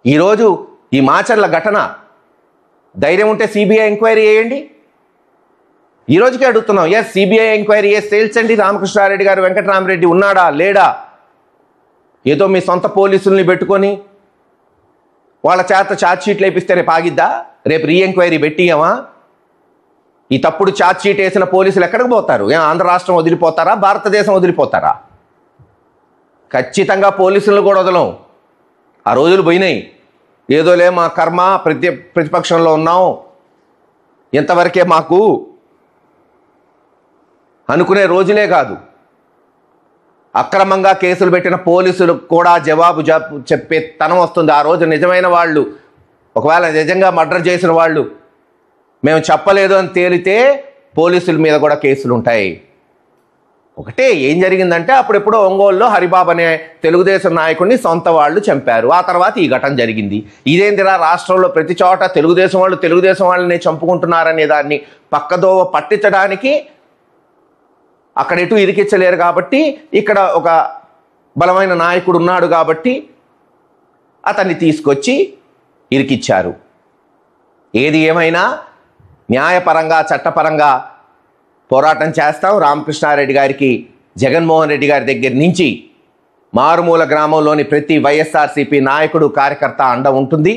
ఈరోజు ఈ మాచర్ల ఘటన ధైర్యం ఉంటే సిబిఐ ఎంక్వైరీ చేయండి. ఈ రోజుకే అడుగుతున్నాం. ఎస్, సిబిఐ ఎంక్వైరీ చేసి తేల్చండి రామకృష్ణారెడ్డి గారు, వెంకటరామరెడ్డి ఉన్నాడా లేడా. ఏదో మీ సొంత పోలీసుల్ని పెట్టుకొని వాళ్ళ చేత ఛార్జ్ షీట్లు వేపిస్తే రేపు ఆగిద్దా? రేపు రీ ఎంక్వైరీ పెట్టియమా? ఈ తప్పుడు ఛార్జ్ షీట్ వేసిన పోలీసులు ఎక్కడికి పోతారు? ఆంధ్ర రాష్ట్రం వదిలిపోతారా? భారతదేశం వదిలిపోతారా? ఖచ్చితంగా పోలీసులను కూడా వదలం. ఆ రోజులు పోయినాయి. ఏదోలే మా కర్మ, ప్రతిపక్షంలో ఉన్నాం, ఎంతవరకే మాకు అనుకునే రోజులే కాదు. అక్రమంగా కేసులు పెట్టిన పోలీసులకు కూడా జవాబు చెప్పే తనం వస్తుంది. ఆ రోజు నిజమైన వాళ్ళు, ఒకవేళ నిజంగా మర్డర్ చేసిన వాళ్ళు మేము చెప్పలేదు అని తేలితే పోలీసుల మీద కూడా కేసులు ఉంటాయి. ఒకటే ఏం జరిగిందంటే, అప్పుడెప్పుడో ఒంగోలులో హరిబాబు అనే తెలుగుదేశం నాయకుడిని సొంత వాళ్ళు చంపారు. ఆ తర్వాత ఈ ఘటన జరిగింది. ఇదేందిరా, రాష్ట్రంలో ప్రతి చోట తెలుగుదేశం వాళ్ళనే చంపుకుంటున్నారనే దాన్ని పక్కదోవ పట్టించడానికి అక్కడ ఎటు ఇరికించలేరు కాబట్టి, ఇక్కడ ఒక బలమైన నాయకుడు ఉన్నాడు కాబట్టి అతన్ని తీసుకొచ్చి ఇరికిచ్చారు. ఏది ఏమైనా న్యాయపరంగా, చట్టపరంగా పోరాటం చేస్తాం. రామకృష్ణారెడ్డి గారికి జగన్మోహన్ రెడ్డి గారి దగ్గర నుంచి మారుమూల గ్రామంలోని ప్రతి వైఎస్ఆర్సీపీ నాయకుడు, కార్యకర్త అండ ఉంటుంది.